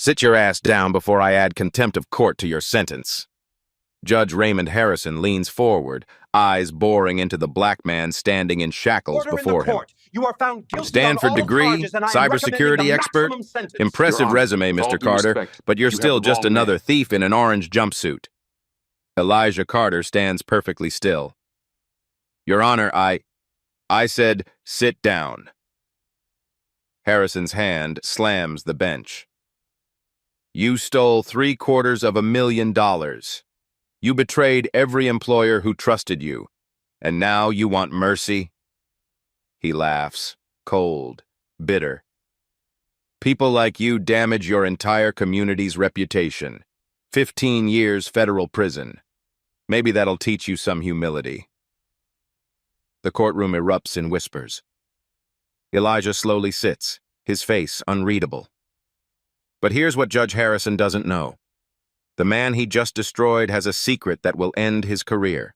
Sit your ass down before I add contempt of court to your sentence. Judge Raymond Harrison leans forward, eyes boring into the black man standing in shackles before him. You are found guilty Stanford on all degree, charges, and I am recommending cybersecurity the expert. maximum sentence. Impressive Your Honor, resume, with all Mr. due Carter, respect, but you're you have still the just wrong another man. thief in an orange jumpsuit. Elijah Carter stands perfectly still. Your Honor, I said sit down. Harrison's hand slams the bench. You stole $750,000. You betrayed every employer who trusted you, and now you want mercy? He laughs, cold, bitter. People like you damage your entire community's reputation. 15 years federal prison. Maybe that'll teach you some humility. The courtroom erupts in whispers. Elijah slowly sits, his face unreadable. But here's what Judge Harrison doesn't know. The man he just destroyed has a secret that will end his career.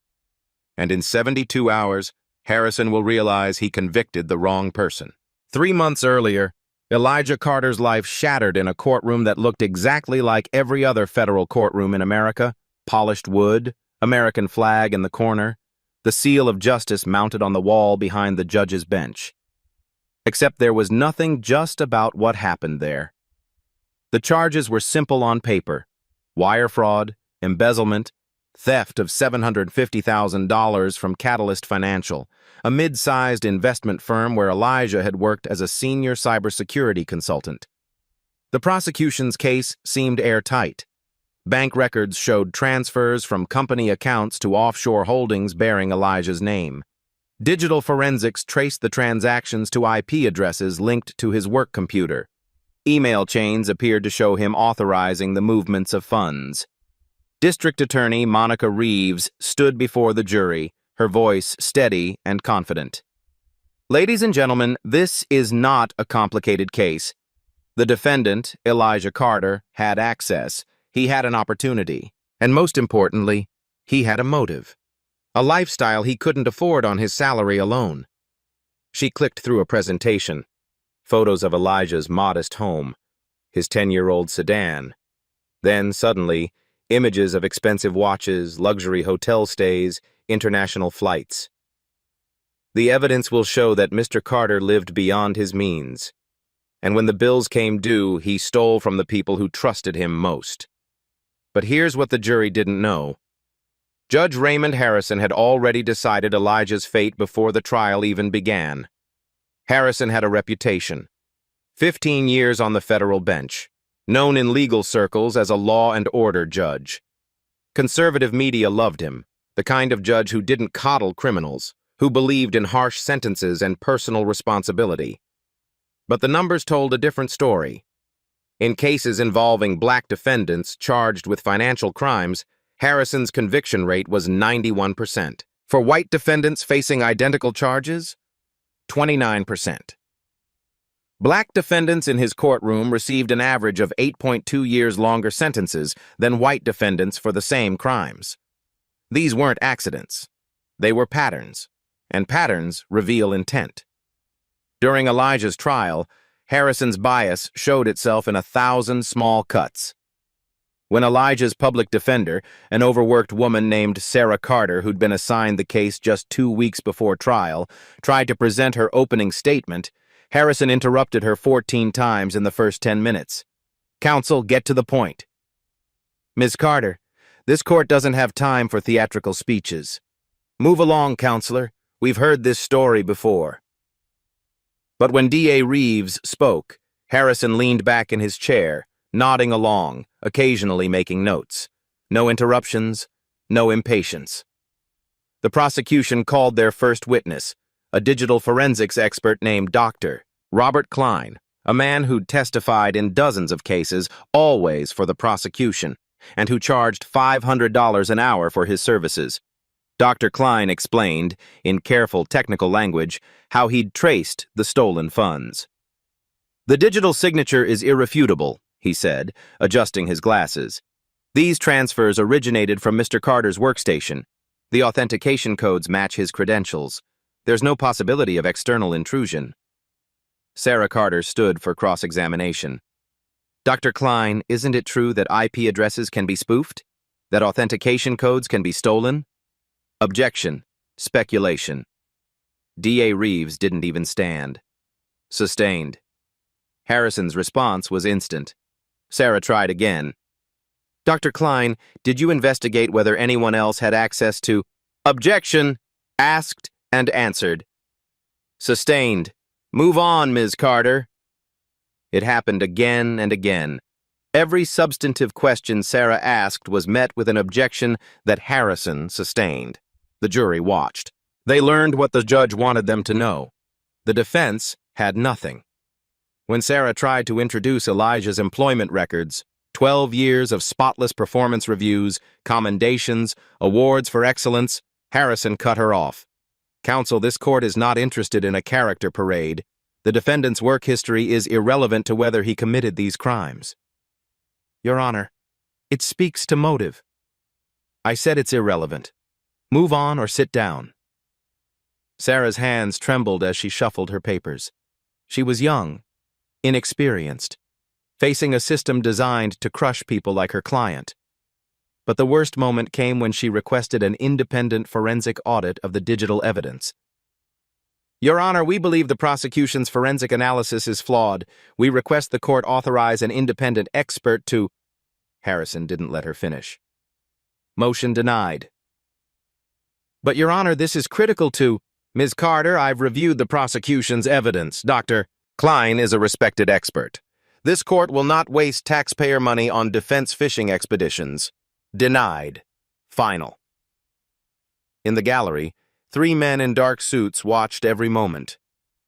And in 72 hours, Harrison will realize he convicted the wrong person. 3 months earlier, Elijah Carter's life shattered in a courtroom that looked exactly like every other federal courtroom in America. Polished wood, American flag in the corner, the seal of justice mounted on the wall behind the judge's bench. Except there was nothing just about what happened there. The charges were simple on paper: wire fraud, embezzlement, theft of $750,000 from Catalyst Financial, a mid-sized investment firm where Elijah had worked as a senior cybersecurity consultant. The prosecution's case seemed airtight. Bank records showed transfers from company accounts to offshore holdings bearing Elijah's name. Digital forensics traced the transactions to IP addresses linked to his work computer. Email chains appeared to show him authorizing the movements of funds. District Attorney Monica Reeves stood before the jury, her voice steady and confident. Ladies and gentlemen, this is not a complicated case. The defendant, Elijah Carter, had access. He had an opportunity. And most importantly, he had a motive. A lifestyle he couldn't afford on his salary alone. She clicked through a presentation. Photos of Elijah's modest home, his 10-year-old sedan. Then, suddenly, images of expensive watches, luxury hotel stays, international flights. The evidence will show that Mr. Carter lived beyond his means. And when the bills came due, he stole from the people who trusted him most. But here's what the jury didn't know. Judge Raymond Harrison had already decided Elijah's fate before the trial even began. Harrison had a reputation. 15 years on the federal bench, known in legal circles as a law and order judge. Conservative media loved him, the kind of judge who didn't coddle criminals, who believed in harsh sentences and personal responsibility. But the numbers told a different story. In cases involving black defendants charged with financial crimes, Harrison's conviction rate was 91%. For white defendants facing identical charges, 29%. Black defendants in his courtroom received an average of 8.2 years longer sentences than white defendants for the same crimes. These weren't accidents. They were patterns, and patterns reveal intent. During Elijah's trial, Harrison's bias showed itself in 1,000 small cuts. When Elijah's public defender, an overworked woman named Sarah Carter, who'd been assigned the case just 2 weeks before trial, tried to present her opening statement, Harrison interrupted her 14 times in the first 10 minutes. "Counsel, get to the point." "Ms. Carter, this court doesn't have time for theatrical speeches. Move along, counselor. We've heard this story before." But when D.A. Reeves spoke, Harrison leaned back in his chair, nodding along, occasionally making notes. No interruptions, no impatience. The prosecution called their first witness, a digital forensics expert named Dr. Robert Klein, a man who'd testified in dozens of cases, always for the prosecution, and who charged $500 an hour for his services. Dr. Klein explained, in careful technical language, how he'd traced the stolen funds. "The digital signature is irrefutable," he said, adjusting his glasses. "These transfers originated from Mr. Carter's workstation. The authentication codes match his credentials. There's no possibility of external intrusion." Sarah Carter stood for cross-examination. Dr. Klein, isn't it true that IP addresses can be spoofed? That authentication codes can be stolen? Objection. Speculation. D.A. Reeves didn't even stand. Sustained. Harrison's response was instant. Sarah tried again. Dr. Klein, did you investigate whether anyone else had access to... Objection. Asked and answered. Sustained. Move on, Ms. Carter. It happened again and again. Every substantive question Sarah asked was met with an objection that Harrison sustained. The jury watched. They learned what the judge wanted them to know. The defense had nothing. When Sarah tried to introduce Elijah's employment records, 12 years of spotless performance reviews, commendations, awards for excellence, Harrison cut her off. Counsel, this court is not interested in a character parade. The defendant's work history is irrelevant to whether he committed these crimes. Your Honor, it speaks to motive. I said it's irrelevant. Move on or sit down. Sarah's hands trembled as she shuffled her papers. She was young, inexperienced, facing a system designed to crush people like her client. But the worst moment came when she requested an independent forensic audit of the digital evidence. Your Honor, we believe the prosecution's forensic analysis is flawed. We request the court authorize an independent expert to... Harrison didn't let her finish. Motion denied. But, Your Honor, this is critical to... Ms. Carter, I've reviewed the prosecution's evidence. Dr. Klein is a respected expert. This court will not waste taxpayer money on defense fishing expeditions. Denied. Final. In the gallery, 3 men in dark suits watched every moment.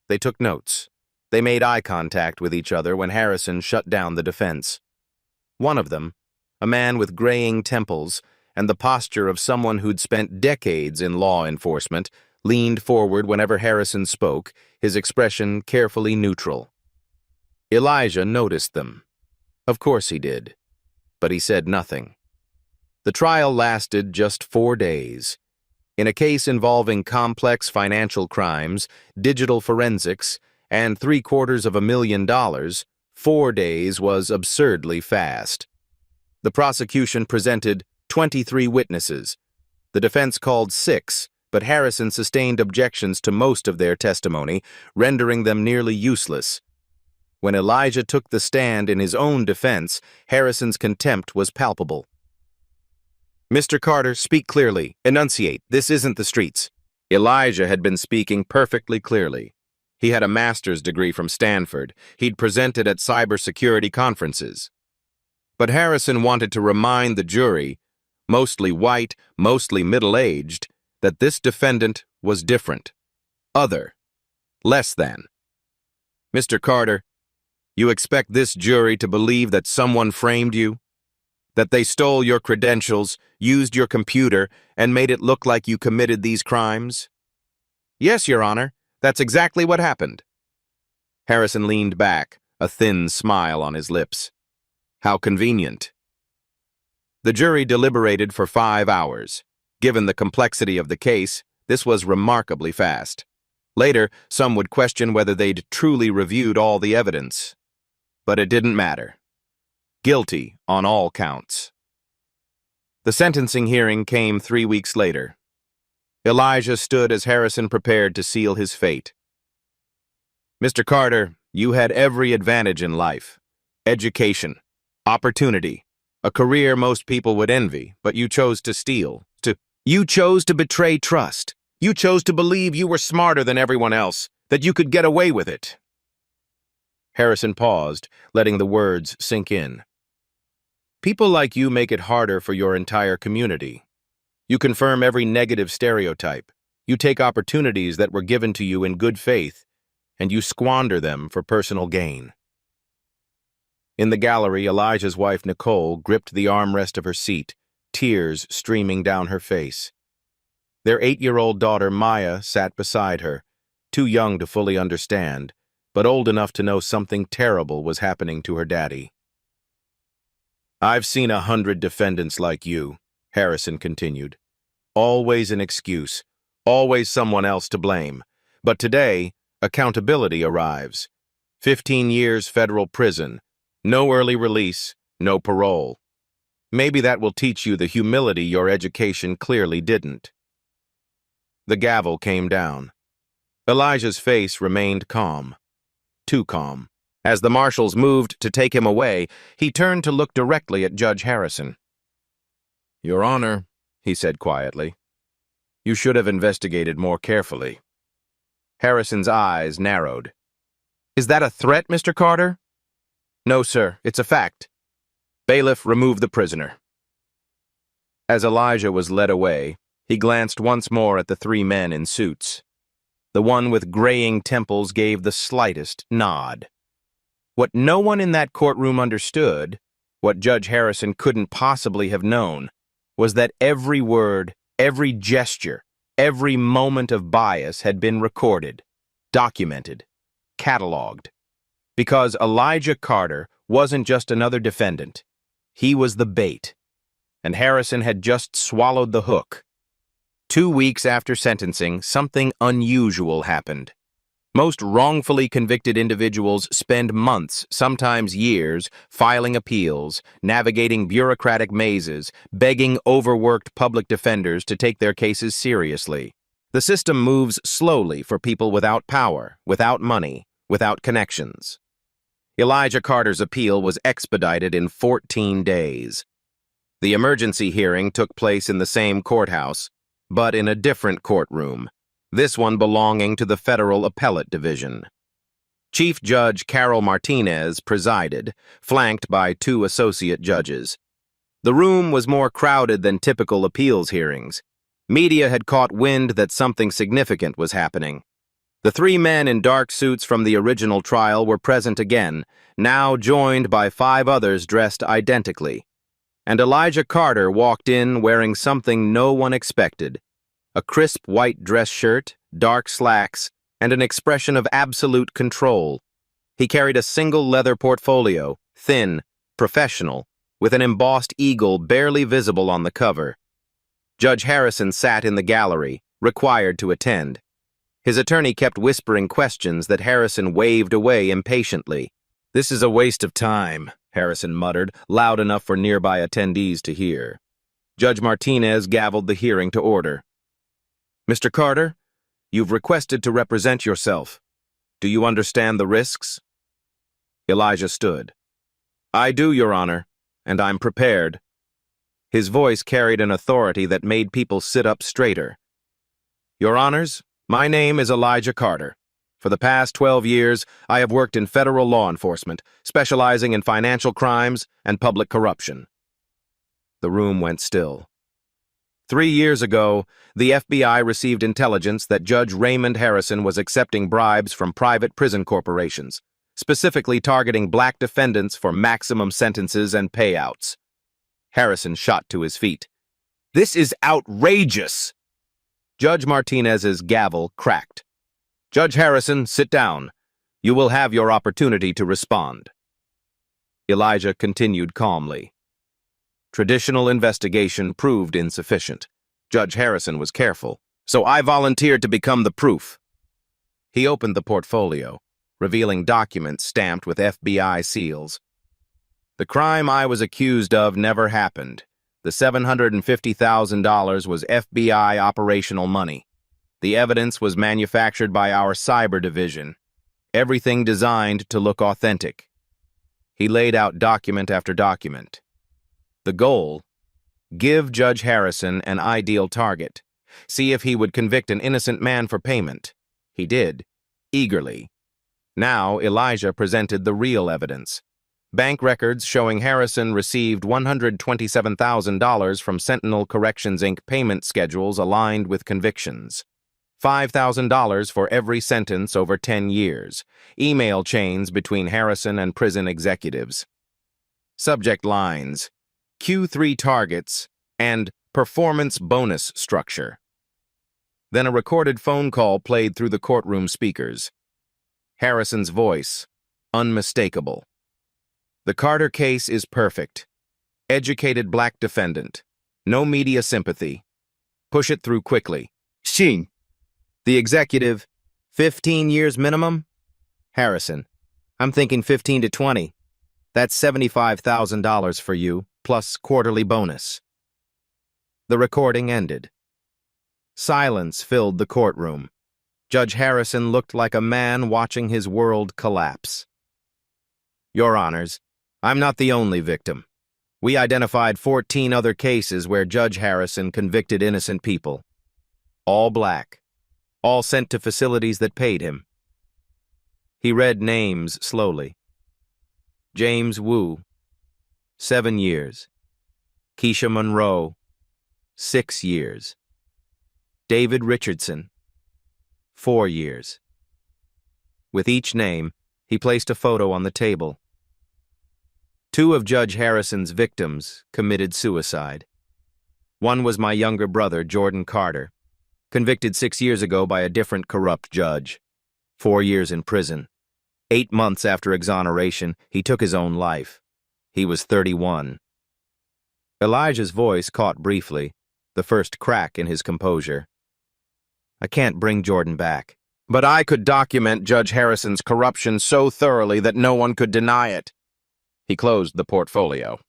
They took notes. They made eye contact with each other when Harrison shut down the defense. One of them, a man with graying temples and the posture of someone who'd spent decades in law enforcement, leaned forward whenever Harrison spoke, his expression carefully neutral. Elijah noticed them. Of course he did. But he said nothing. The trial lasted just 4 days. In a case involving complex financial crimes, digital forensics, and $750,000, 4 days was absurdly fast. The prosecution presented 23 witnesses. The defense called 6, but Harrison sustained objections to most of their testimony, rendering them nearly useless. When Elijah took the stand in his own defense, Harrison's contempt was palpable. Mr. Carter, speak clearly. Enunciate. This isn't the streets. Elijah had been speaking perfectly clearly. He had a master's degree from Stanford. He'd presented at cybersecurity conferences. But Harrison wanted to remind the jury, mostly white, mostly middle-aged, that this defendant was different, other, less than. Mr. Carter, you expect this jury to believe that someone framed you? That they stole your credentials, used your computer, and made it look like you committed these crimes? Yes, Your Honor, that's exactly what happened. Harrison leaned back, a thin smile on his lips. How convenient. The jury deliberated for 5 hours. Given the complexity of the case, this was remarkably fast. Later, some would question whether they'd truly reviewed all the evidence. But it didn't matter. Guilty on all counts. The sentencing hearing came 3 weeks later. Elijah stood as Harrison prepared to seal his fate. Mr. Carter, you had every advantage in life. Education, opportunity, a career most people would envy, but you chose to steal. You chose to betray trust. You chose to believe you were smarter than everyone else, that you could get away with it. Harrison paused, letting the words sink in. People like you make it harder for your entire community. You confirm every negative stereotype. You take opportunities that were given to you in good faith, and you squander them for personal gain. In the gallery, Elijah's wife, Nicole, gripped the armrest of her seat, tears streaming down her face. Their 8-year-old daughter, Maya, sat beside her, too young to fully understand, but old enough to know something terrible was happening to her daddy. I've seen 100 defendants like you, Harrison continued. Always an excuse, always someone else to blame. But today, accountability arrives. 15 years federal prison, No early release, no parole. Maybe that will teach you the humility your education clearly didn't. The gavel came down. Elijah's face remained calm. Too calm. As the marshals moved to take him away, he turned to look directly at Judge Harrison. "Your Honor," he said quietly, "you should have investigated more carefully." Harrison's eyes narrowed. "Is that a threat, Mr. Carter?" "No, sir, it's a fact." "Bailiff, remove the prisoner." As Elijah was led away, he glanced once more at the three men in suits. The one with graying temples gave the slightest nod. What no one in that courtroom understood, what Judge Harrison couldn't possibly have known, was that every word, every gesture, every moment of bias had been recorded, documented, cataloged. Because Elijah Carter wasn't just another defendant. He was the bait, and Harrison had just swallowed the hook. 2 weeks after sentencing, something unusual happened. Most wrongfully convicted individuals spend months, sometimes years, filing appeals, navigating bureaucratic mazes, begging overworked public defenders to take their cases seriously. The system moves slowly for people without power, without money, without connections. Elijah Carter's appeal was expedited in 14 days. The emergency hearing took place in the same courthouse, but in a different courtroom, this one belonging to the Federal Appellate Division. Chief Judge Carol Martinez presided, flanked by 2 associate judges. The room was more crowded than typical appeals hearings. Media had caught wind that something significant was happening. The 3 men in dark suits from the original trial were present again, now joined by 5 others dressed identically. And Elijah Carter walked in wearing something no one expected: a crisp white dress shirt, dark slacks, and an expression of absolute control. He carried a single leather portfolio, thin, professional, with an embossed eagle barely visible on the cover. Judge Harrison sat in the gallery, required to attend. His attorney kept whispering questions that Harrison waved away impatiently. "This is a waste of time," Harrison muttered, loud enough for nearby attendees to hear. Judge Martinez gavelled the hearing to order. "Mr. Carter, you've requested to represent yourself. Do you understand the risks?" Elijah stood. "I do, Your Honor, and I'm prepared." His voice carried an authority that made people sit up straighter. "Your Honors, my name is Elijah Carter. For the past 12 years, I have worked in federal law enforcement, specializing in financial crimes and public corruption." The room went still. 3 years ago, the FBI received intelligence that Judge Raymond Harrison was accepting bribes from private prison corporations, specifically targeting black defendants for maximum sentences and payouts. Harrison shot to his feet. "This is outrageous!" Judge Martinez's gavel cracked. "Judge Harrison, sit down. You will have your opportunity to respond." Elijah continued calmly. Traditional investigation proved insufficient. Judge Harrison was careful, so I volunteered to become the proof. He opened the portfolio, revealing documents stamped with FBI seals. "The crime I was accused of never happened. The $750,000 was FBI operational money. The evidence was manufactured by our cyber division. Everything designed to look authentic." He laid out document after document. The goal: give Judge Harrison an ideal target. See if he would convict an innocent man for payment. He did, eagerly. Now Elijah presented the real evidence. Bank records showing Harrison received $127,000 from Sentinel Corrections Inc. payment schedules aligned with convictions. $5,000 for every sentence over 10 years. Email chains between Harrison and prison executives. Subject lines: Q3 targets and performance bonus structure. Then a recorded phone call played through the courtroom speakers. Harrison's voice, unmistakable. "The Carter case is perfect. Educated black defendant. No media sympathy. Push it through quickly." Shing. The executive, 15 years minimum? Harrison: "I'm thinking 15 to 20. That's $75,000 for you, plus quarterly bonus." The recording ended. Silence filled the courtroom. Judge Harrison looked like a man watching his world collapse. "Your Honors, I'm not the only victim. We identified 14 other cases where Judge Harrison convicted innocent people. All black. All sent to facilities that paid him." He read names slowly. James Wu, 7 years. Keisha Monroe, 6 years. David Richardson, 4 years. With each name, he placed a photo on the table. 2 of Judge Harrison's victims committed suicide. One was my younger brother, Jordan Carter, convicted 6 years ago by a different corrupt judge. 4 years in prison. 8 months after exoneration, he took his own life. He was 31. Elijah's voice caught briefly, the first crack in his composure. "I can't bring Jordan back, but I could document Judge Harrison's corruption so thoroughly that no one could deny it." He closed the portfolio.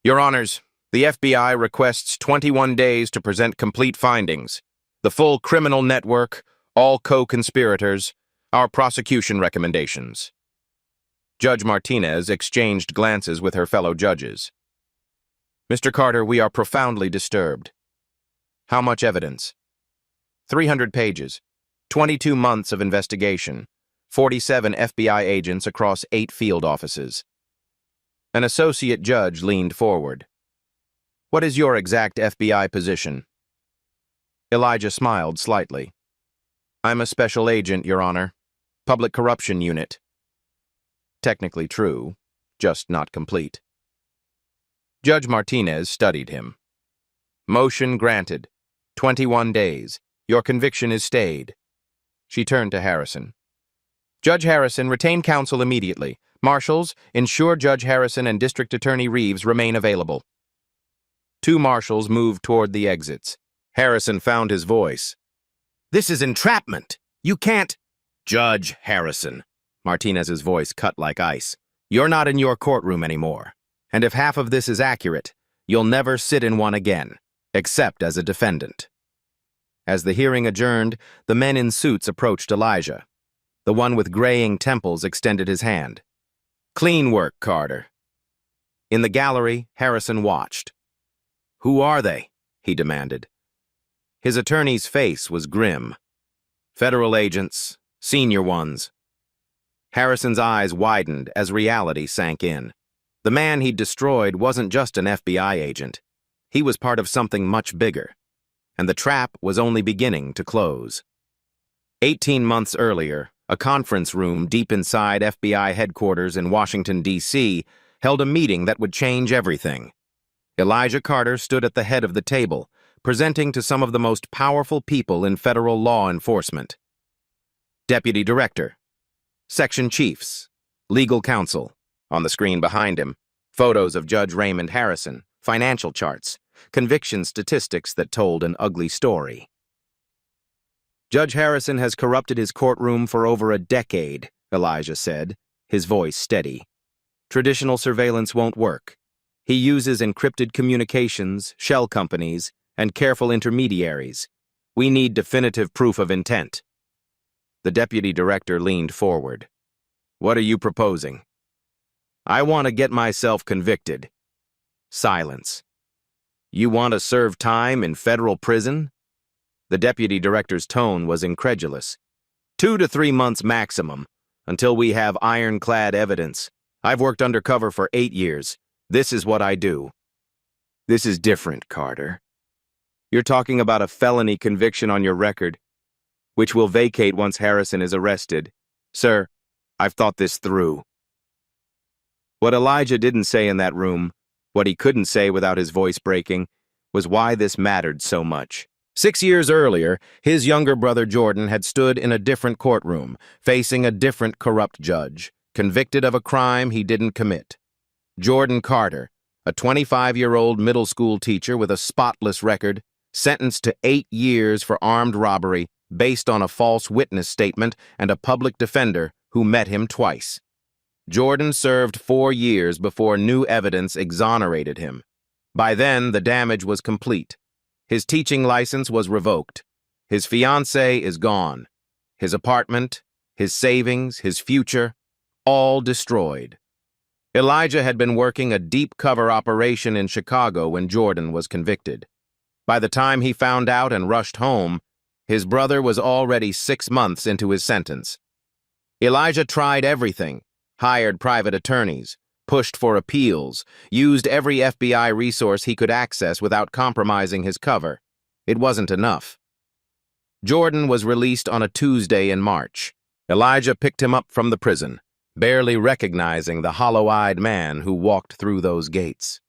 "Your Honors, the FBI requests 21 days to present complete findings. The full criminal network, all co-conspirators, our prosecution recommendations." Judge Martinez exchanged glances with her fellow judges. "Mr. Carter, we are profoundly disturbed. How much evidence?" 300 pages, 22 months of investigation, 47 FBI agents across 8 field offices. An associate judge leaned forward. "What is your exact FBI position?" Elijah smiled slightly. "I'm a special agent, Your Honor. Public Corruption Unit." Technically true, just not complete. Judge Martinez studied him. "Motion granted. 21 days. Your conviction is stayed." She turned to Harrison. "Judge Harrison, retain counsel immediately. Marshals, ensure Judge Harrison and District Attorney Reeves remain available." 2 marshals moved toward the exits. Harrison found his voice. "This is entrapment. You can't—" "Judge Harrison," Martinez's voice cut like ice, "you're not in your courtroom anymore. And if half of this is accurate, you'll never sit in one again, except as a defendant." As the hearing adjourned, the men in suits approached Elijah. The one with graying temples extended his hand. "Clean work, Carter." In the gallery, Harrison watched. "Who are they?" he demanded. His attorney's face was grim. "Federal agents, senior ones." Harrison's eyes widened as reality sank in. The man he'd destroyed wasn't just an FBI agent. He was part of something much bigger. And the trap was only beginning to close. 18 months earlier, a conference room deep inside FBI headquarters in Washington, D.C., held a meeting that would change everything. Elijah Carter stood at the head of the table, presenting to some of the most powerful people in federal law enforcement. Deputy Director, Section Chiefs, Legal Counsel. On the screen behind him, photos of Judge Raymond Harrison, financial charts, conviction statistics that told an ugly story. "Judge Harrison has corrupted his courtroom for over a decade," Elijah said, his voice steady. "Traditional surveillance won't work. He uses encrypted communications, shell companies, and careful intermediaries. We need definitive proof of intent." The deputy director leaned forward. "What are you proposing?" "I want to get myself convicted." Silence. "You want to serve time in federal prison?" The deputy director's tone was incredulous. 2 to 3 months maximum, until we have ironclad evidence. I've worked undercover for 8 years. This is what I do." "This is different, Carter. You're talking about a felony conviction on your record, which will vacate once Harrison is arrested. Sir, I've thought this through." What Elijah didn't say in that room, what he couldn't say without his voice breaking, was why this mattered so much. 6 years earlier, his younger brother Jordan had stood in a different courtroom, facing a different corrupt judge, convicted of a crime he didn't commit. Jordan Carter, a 25-year-old middle school teacher with a spotless record, sentenced to 8 years for armed robbery based on a false witness statement and a public defender who met him twice. Jordan served 4 years before new evidence exonerated him. By then, the damage was complete. His teaching license was revoked. His fiancée is gone. His apartment, his savings, his future, all destroyed. Elijah had been working a deep cover operation in Chicago when Jordan was convicted. By the time he found out and rushed home, his brother was already 6 months into his sentence. Elijah tried everything, hired private attorneys, pushed for appeals, used every FBI resource he could access without compromising his cover. It wasn't enough. Jordan was released on a Tuesday in March. Elijah picked him up from the prison, barely recognizing the hollow-eyed man who walked through those gates.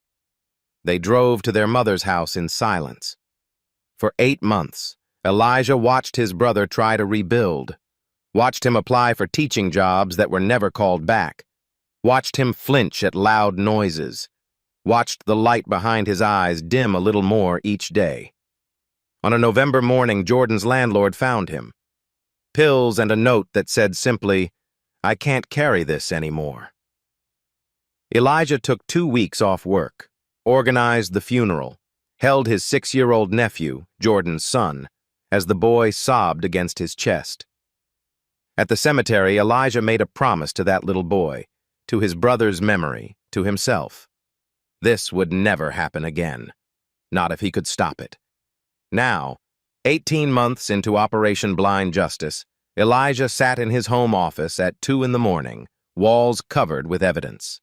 They drove to their mother's house in silence. For 8 months, Elijah watched his brother try to rebuild, watched him apply for teaching jobs that were never called back, watched him flinch at loud noises, watched the light behind his eyes dim a little more each day. On a November morning, Jordan's landlord found him. Pills and a note that said simply, "I can't carry this anymore." Elijah took 2 weeks off work, organized the funeral, held his 6-year-old nephew, Jordan's son, as the boy sobbed against his chest. At the cemetery, Elijah made a promise to that little boy, to his brother's memory, to himself. This would never happen again, not if he could stop it. Now, 18 months into Operation Blind Justice, Elijah sat in his home office at 2 in the morning, walls covered with evidence.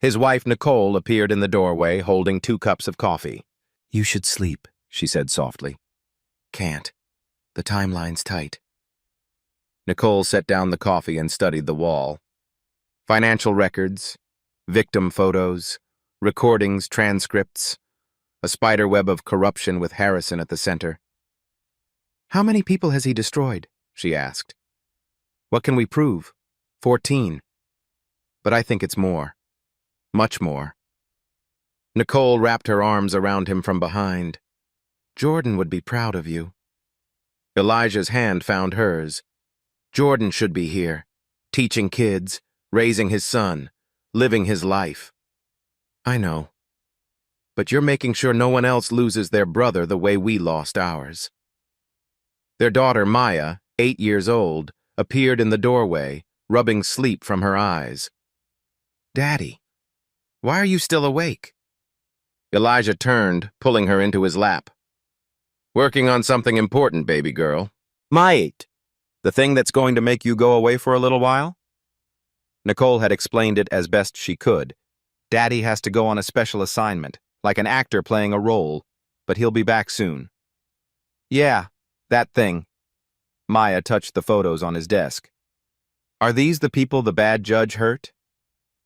His wife, Nicole, appeared in the doorway holding 2 cups of coffee. "You should sleep," she said softly. "Can't. The timeline's tight." Nicole set down the coffee and studied the wall. Financial records, victim photos, recordings, transcripts, a spiderweb of corruption with Harrison at the center. "How many people has he destroyed?" she asked. "What can we prove?" 14. "But I think it's more. Much more." Nicole wrapped her arms around him from behind. "Jordan would be proud of you." Elijah's hand found hers. "Jordan should be here, teaching kids, raising his son, living his life." "I know. But you're making sure no one else loses their brother the way we lost ours." Their daughter, Maya, 8 years old, appeared in the doorway, rubbing sleep from her eyes. "Daddy, why are you still awake?" Elijah turned, pulling her into his lap. "Working on something important, baby girl." "Mate, the thing that's going to make you go away for a little while?" Nicole had explained it as best she could. "Daddy has to go on a special assignment, like an actor playing a role, but he'll be back soon." "Yeah, that thing." Maya touched the photos on his desk. "Are these the people the bad judge hurt?"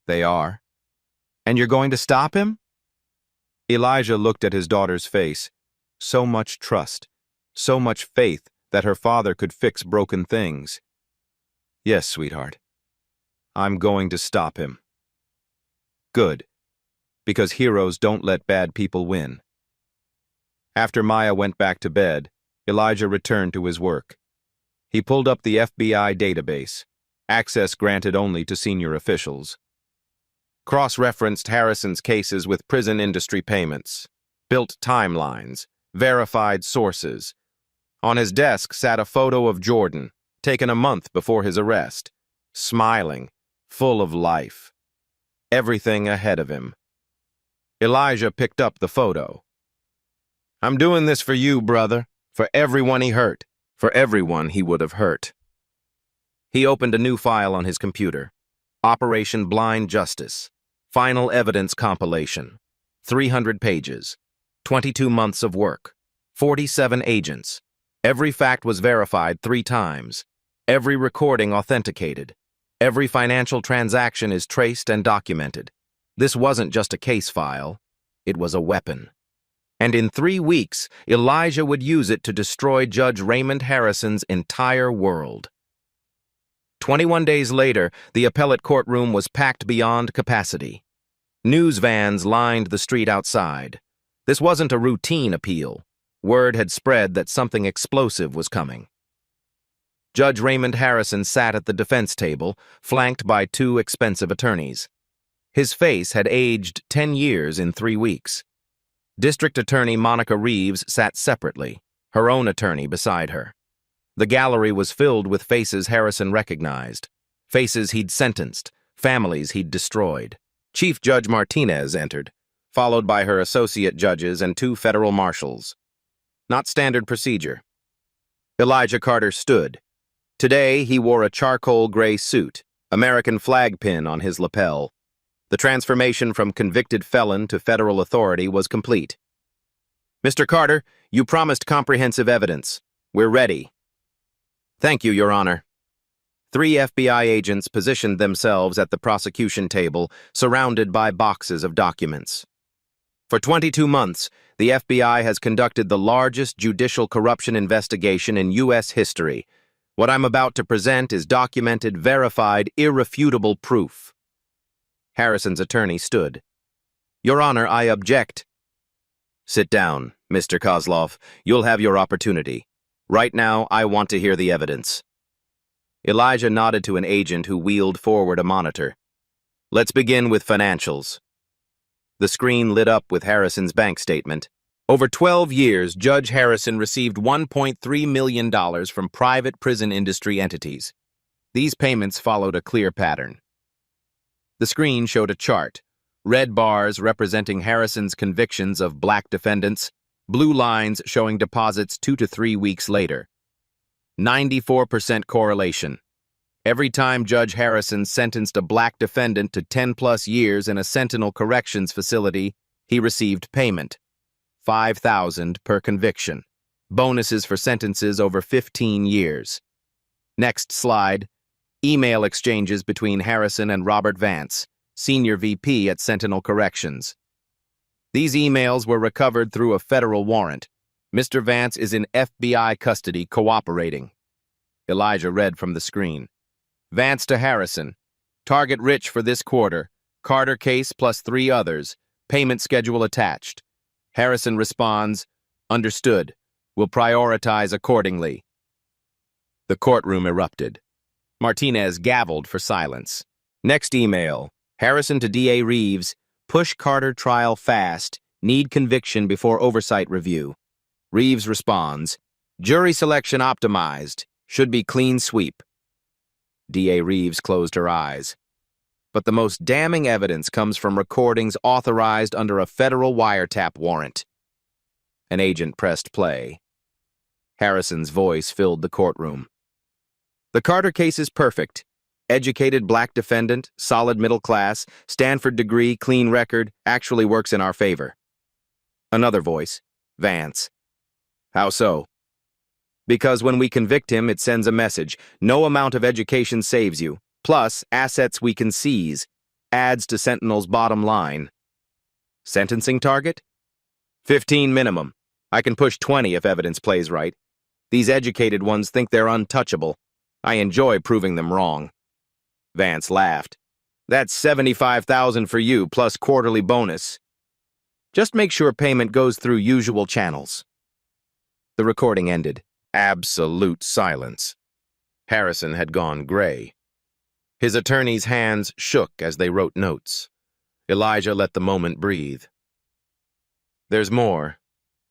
"They are." "And you're going to stop him?" Elijah looked at his daughter's face. So much trust, so much faith that her father could fix broken things. "Yes, sweetheart. I'm going to stop him." "Good. Because heroes don't let bad people win." After Maya went back to bed, Elijah returned to his work. He pulled up the FBI database, access granted only to senior officials. Cross-referenced Harrison's cases with prison industry payments, built timelines, verified sources. On his desk sat a photo of Jordan, taken a month before his arrest, smiling, full of life. Everything ahead of him. Elijah picked up the photo. "I'm doing this for you, brother, for everyone he hurt, for everyone he would have hurt." He opened a new file on his computer. Operation Blind Justice. Final evidence compilation. 300 pages. 22 months of work. 47 agents. Every fact was verified 3 times. Every recording authenticated. Every financial transaction is traced and documented. This wasn't just a case file. It was a weapon. And in 3 weeks, Elijah would use it to destroy Judge Raymond Harrison's entire world. 21 days later, the appellate courtroom was packed beyond capacity. News vans lined the street outside. This wasn't a routine appeal. Word had spread that something explosive was coming. Judge Raymond Harrison sat at the defense table, flanked by two expensive attorneys. His face had aged 10 years in 3 weeks. District Attorney Monica Reeves sat separately, her own attorney beside her. The gallery was filled with faces Harrison recognized, faces he'd sentenced, families he'd destroyed. Chief Judge Martinez entered, followed by her associate judges and 2 federal marshals. Not standard procedure. Elijah Carter stood. Today, he wore a charcoal gray suit, American flag pin on his lapel. The transformation from convicted felon to federal authority was complete. Mr. Carter, you promised comprehensive evidence. We're ready. Thank you, Your Honor. 3 FBI agents positioned themselves at the prosecution table, surrounded by boxes of documents. For 22 months, the FBI has conducted the largest judicial corruption investigation in U.S. history. What I'm about to present is documented, verified, irrefutable proof. Harrison's attorney stood. Your Honor, I object. Sit down, Mr. Kozlov. You'll have your opportunity. Right now, I want to hear the evidence. Elijah nodded to an agent who wheeled forward a monitor. Let's begin with financials. The screen lit up with Harrison's bank statement. Over 12 years, Judge Harrison received $1.3 million from private prison industry entities. These payments followed a clear pattern. The screen showed a chart, red bars representing Harrison's convictions of black defendants, blue lines showing deposits 2 to 3 weeks later. 94% correlation. Every time Judge Harrison sentenced a black defendant to 10+ years in a Sentinel Corrections facility, he received payment. $5,000 per conviction. Bonuses for sentences over 15 years. Next slide. Email exchanges between Harrison and Robert Vance, Senior VP at Sentinel Corrections. These emails were recovered through a federal warrant. Mr. Vance is in FBI custody cooperating. Elijah read from the screen. Vance to Harrison. Target rich for this quarter. Carter case plus 3 others. Payment schedule attached. Harrison responds, understood. Will prioritize accordingly. The courtroom erupted. Martinez gavelled for silence. Next email. Harrison to DA Reeves. Push Carter trial fast. Need conviction before oversight review. Reeves responds, jury selection optimized. Should be clean sweep. DA Reeves closed her eyes. But the most damning evidence comes from recordings authorized under a federal wiretap warrant. An agent pressed play. Harrison's voice filled the courtroom. The Carter case is perfect. Educated black defendant, solid middle class, Stanford degree, clean record, actually works in our favor. Another voice. Vance. How so? Because when we convict him, it sends a message. No amount of education saves you. Plus, assets we can seize. Adds to Sentinel's bottom line. Sentencing target? 15 minimum. I can push 20 if evidence plays right. These educated ones think they're untouchable. I enjoy proving them wrong. Vance laughed. That's $75,000 for you, plus quarterly bonus. Just make sure payment goes through usual channels. The recording ended. Absolute silence. Harrison had gone gray. His attorney's hands shook as they wrote notes. Elijah let the moment breathe. There's more.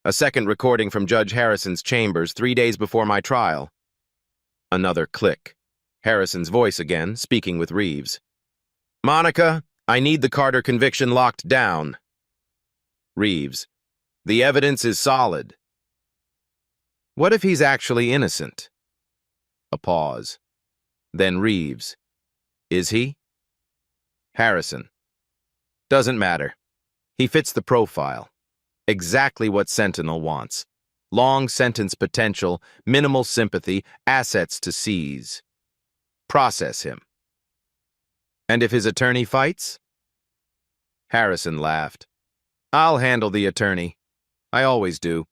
A second recording from Judge Harrison's chambers 3 days before my trial. Another click. Harrison's voice again, speaking with Reeves. Monica, I need the Carter conviction locked down. Reeves. The evidence is solid. What if he's actually innocent? A pause. Then Reeves. Is he? Harrison. Doesn't matter. He fits the profile. Exactly what Sentinel wants. Long sentence potential, minimal sympathy, assets to seize. Process him. And if his attorney fights? Harrison laughed. I'll handle the attorney. I always do.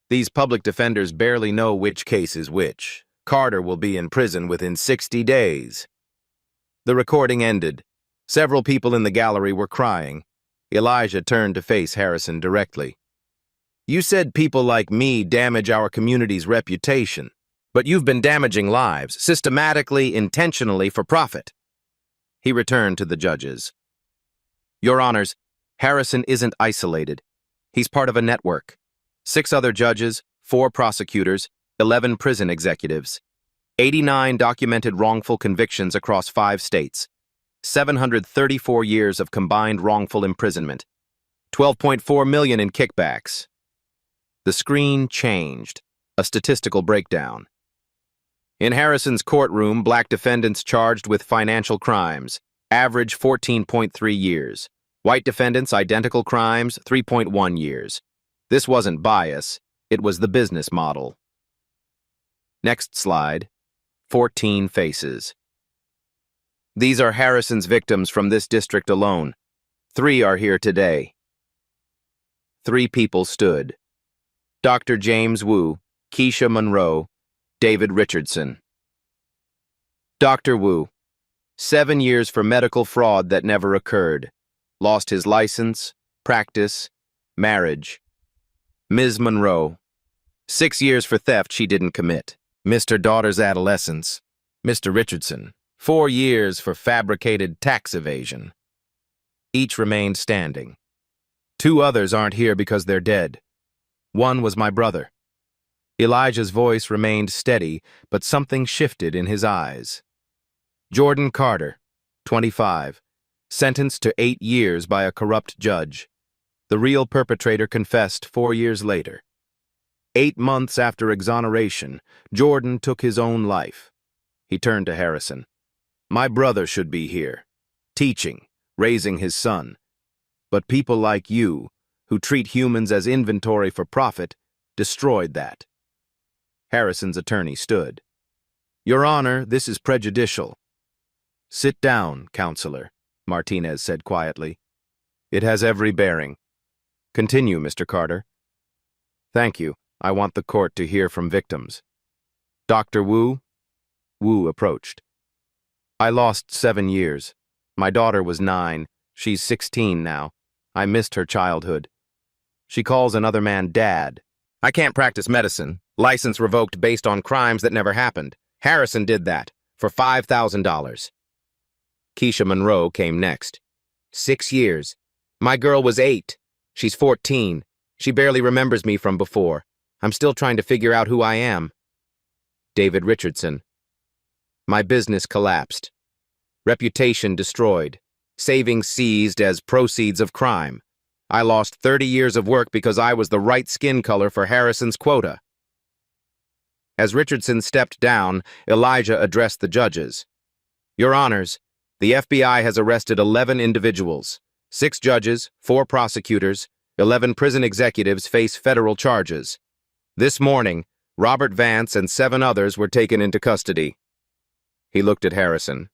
These public defenders barely know which case is which. Carter will be in prison within 60 days. The recording ended. Several people in the gallery were crying. Elijah turned to face Harrison directly. You said people like me damage our community's reputation, But you've been damaging lives, systematically, intentionally, for profit. He returned to the judges. Your Honors, Harrison isn't isolated. He's part of a network. 6 other judges, 4 prosecutors, 11 prison executives, 89 documented wrongful convictions across 5 states, 734 years of combined wrongful imprisonment, 12.4 million in kickbacks. The screen changed, a statistical breakdown. In Harrison's courtroom, black defendants charged with financial crimes, average 14.3 years. White defendants, identical crimes, 3.1 years. This wasn't bias, it was the business model. Next slide. 14 faces. These are Harrison's victims from this district alone. 3 are here today. 3 people stood. Dr. James Wu, Keisha Monroe, David Richardson. Dr. Wu, 7 years for medical fraud that never occurred. Lost his license, practice, marriage. Ms. Monroe, 6 years for theft she didn't commit. Mr. Daughter's adolescence. Mr. Richardson, 4 years for fabricated tax evasion. Each remained standing. 2 others aren't here because they're dead. One was my brother. Elijah's voice remained steady, but something shifted in his eyes. Jordan Carter, 25, sentenced to 8 years by a corrupt judge. The real perpetrator confessed 4 years later. 8 months after exoneration, Jordan took his own life. He turned to Harrison. My brother should be here, teaching, raising his son. But people like you, who treat humans as inventory for profit, destroyed that. Harrison's attorney stood. Your Honor, this is prejudicial. Sit down, counselor, Martinez said quietly. It has every bearing. Continue, Mr. Carter. Thank you. I want the court to hear from victims. Dr. Wu? Wu approached. I lost 7 years. My daughter was 9. She's 16 now. I missed her childhood. She calls another man dad. I can't practice medicine. License revoked based on crimes that never happened. Harrison did that for $5,000. Keisha Monroe came next. 6 years. My girl was 8. She's 14. She barely remembers me from before. I'm still trying to figure out who I am. David Richardson. My business collapsed. Reputation destroyed. Savings seized as proceeds of crime. I lost 30 years of work because I was the right skin color for Harrison's quota. As Richardson stepped down, Elijah addressed the judges. Your Honors, the FBI has arrested 11 individuals. 6 judges, 4 prosecutors, 11 prison executives face federal charges. This morning, Robert Vance and 7 others were taken into custody. He looked at Harrison.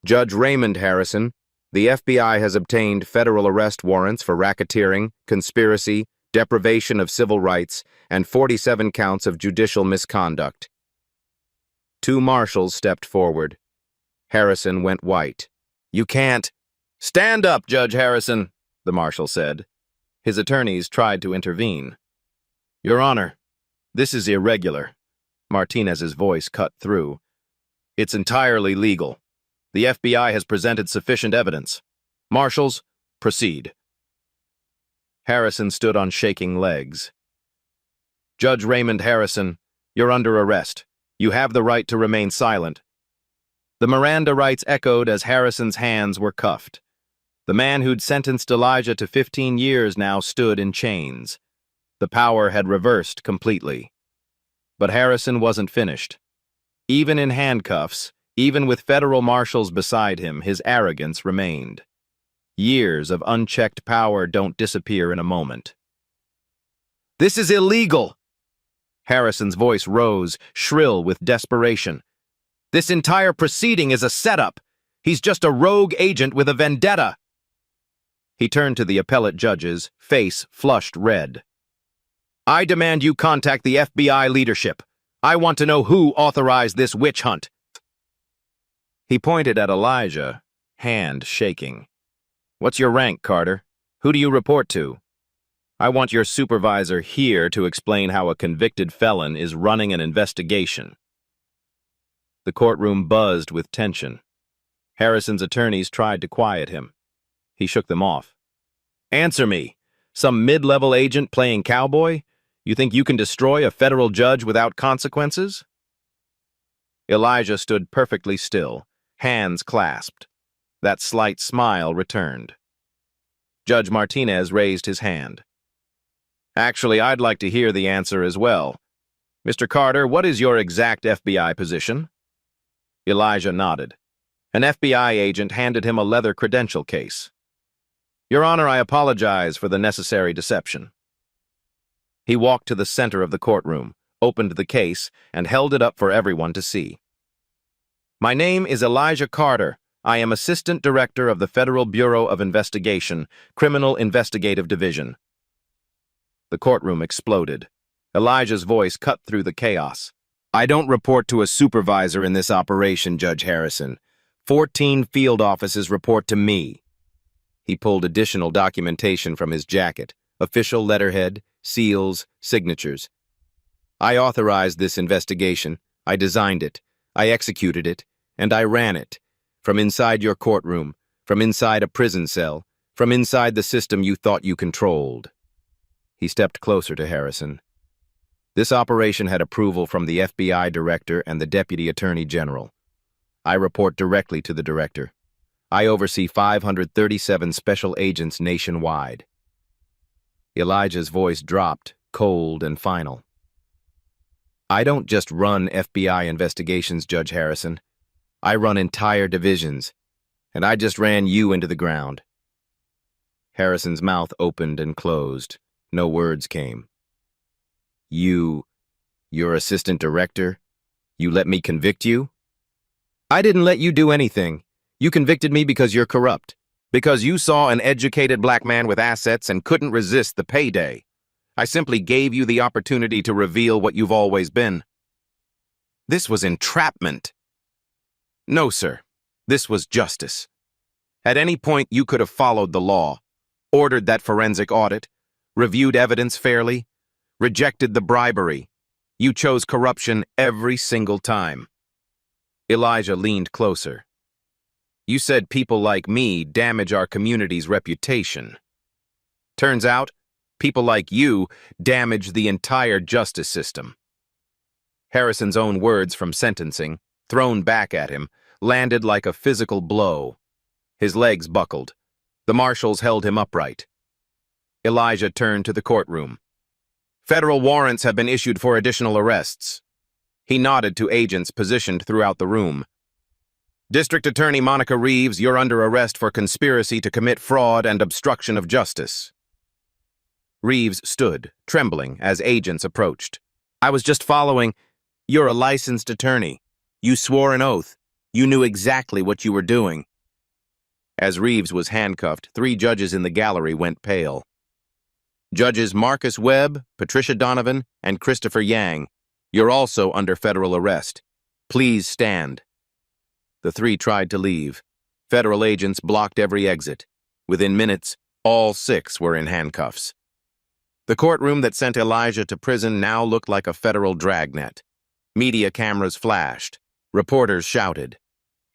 Judge Raymond Harrison, the FBI has obtained federal arrest warrants for racketeering, conspiracy, deprivation of civil rights, and 47 counts of judicial misconduct. 2 marshals stepped forward. Harrison went white. You can't. Stand up, Judge Harrison, the marshal said. His attorneys tried to intervene. Your Honor, this is irregular. Martinez's voice cut through. It's entirely legal. The FBI has presented sufficient evidence. Marshals, proceed. Harrison stood on shaking legs. Judge Raymond Harrison, you're under arrest. You have the right to remain silent. The Miranda rights echoed as Harrison's hands were cuffed. The man who'd sentenced Elijah to 15 years now stood in chains. The power had reversed completely. But Harrison wasn't finished. Even in handcuffs, even with federal marshals beside him, his arrogance remained. Years of unchecked power don't disappear in a moment. This is illegal! Harrison's voice rose, shrill with desperation. This entire proceeding is a setup. He's just a rogue agent with a vendetta. He turned to the appellate judges, face flushed red. I demand you contact the FBI leadership. I want to know who authorized this witch hunt. He pointed at Elijah, hand shaking. What's your rank, Carter? Who do you report to? I want your supervisor here to explain how a convicted felon is running an investigation. The courtroom buzzed with tension. Harrison's attorneys tried to quiet him. He shook them off. Answer me. Some mid-level agent playing cowboy? You think you can destroy a federal judge without consequences? Elijah stood perfectly still, hands clasped. That slight smile returned. Judge Martinez raised his hand. Actually, I'd like to hear the answer as well. Mr. Carter, what is your exact FBI position? Elijah nodded. An FBI agent handed him a leather credential case. Your Honor, I apologize for the necessary deception. He walked to the center of the courtroom, opened the case, and held it up for everyone to see. My name is Elijah Carter. I am Assistant Director of the Federal Bureau of Investigation, Criminal Investigative Division. The courtroom exploded. Elijah's voice cut through the chaos. I don't report to a supervisor in this operation, Judge Harrison. 14 field offices report to me. He pulled additional documentation from his jacket, official letterhead, seals, signatures. I authorized this investigation. I designed it. I executed it. And I ran it. From inside your courtroom, from inside a prison cell, from inside the system you thought you controlled. He stepped closer to Harrison. This operation had approval from the FBI Director and the Deputy Attorney General. I report directly to the Director. I oversee 537 special agents nationwide. Elijah's voice dropped, cold and final. I don't just run FBI investigations, Judge Harrison. I run entire divisions, and I just ran you into the ground. Harrison's mouth opened and closed. No words came. Your assistant director? You let me convict you? I didn't let you do anything. You convicted me because you're corrupt. Because you saw an educated black man with assets and couldn't resist the payday. I simply gave you the opportunity to reveal what you've always been. This was entrapment. No, sir. This was justice. At any point, you could have followed the law, ordered that forensic audit, reviewed evidence fairly, rejected the bribery. You chose corruption every single time. Elijah leaned closer. You said people like me damage our community's reputation. Turns out, people like you damage the entire justice system. Harrison's own words from sentencing, thrown back at him, landed like a physical blow. His legs buckled. The marshals held him upright. Elijah turned to the courtroom. Federal warrants have been issued for additional arrests. He nodded to agents positioned throughout the room. District Attorney Monica Reeves, you're under arrest for conspiracy to commit fraud and obstruction of justice. Reeves stood, trembling, as agents approached. I was just following. You're a licensed attorney. You swore an oath. You knew exactly what you were doing. As Reeves was handcuffed, 3 judges in the gallery went pale. Judges Marcus Webb, Patricia Donovan, and Christopher Yang, you're also under federal arrest. Please stand. The 3 tried to leave. Federal agents blocked every exit. Within minutes, all 6 were in handcuffs. The courtroom that sent Elijah to prison now looked like a federal dragnet. Media cameras flashed. Reporters shouted.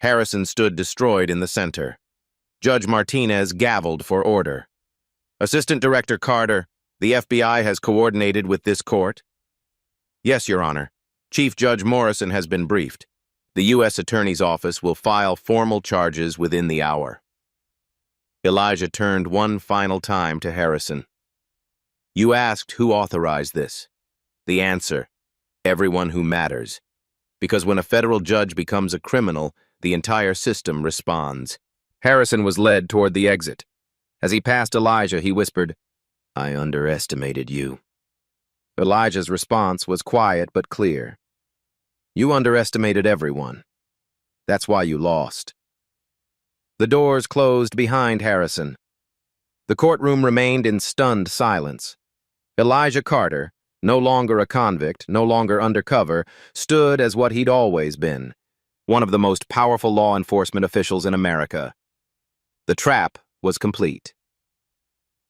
Harrison stood destroyed in the center. Judge Martinez gavelled for order. Assistant Director Carter, the FBI has coordinated with this court? Yes, Your Honor. Chief Judge Morrison has been briefed. The U.S. Attorney's Office will file formal charges within the hour. Elijah turned one final time to Harrison. You asked who authorized this. The answer, everyone who matters. Because when a federal judge becomes a criminal, the entire system responds. Harrison was led toward the exit. As he passed Elijah, he whispered, I underestimated you. Elijah's response was quiet but clear. You underestimated everyone. That's why you lost. The doors closed behind Harrison. The courtroom remained in stunned silence. Elijah Carter, no longer a convict, no longer undercover, stood as what he'd always been, one of the most powerful law enforcement officials in America. The trap was complete.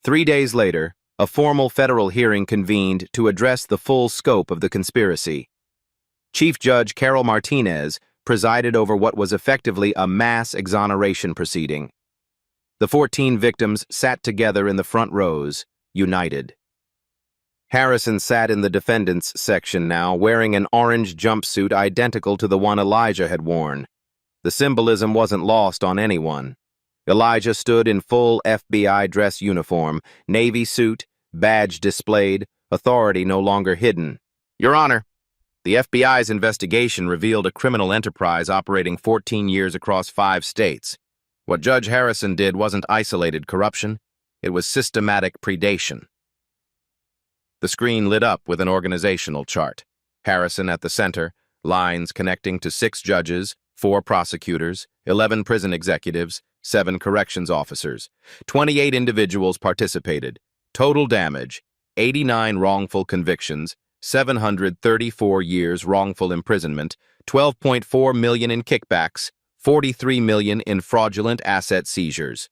3 days later, A formal federal hearing convened to address the full scope of the conspiracy. Chief Judge Carol Martinez presided over what was effectively a mass exoneration proceeding. The 14 victims sat together in the front rows, united. Harrison sat in the defendant's section now, wearing an orange jumpsuit identical to the one Elijah had worn. The symbolism wasn't lost on anyone. Elijah stood in full FBI dress uniform, Navy suit, badge displayed, authority no longer hidden. Your Honor, the FBI's investigation revealed a criminal enterprise operating 14 years across 5 states. What Judge Harrison did wasn't isolated corruption, it was systematic predation. The screen lit up with an organizational chart. Harrison at the center, lines connecting to 6 judges, 4 prosecutors, 11 prison executives, 7 corrections officers. 28 individuals participated. Total damage, 89 wrongful convictions, 734 years wrongful imprisonment, 12.4 million in kickbacks, 43 million in fraudulent asset seizures.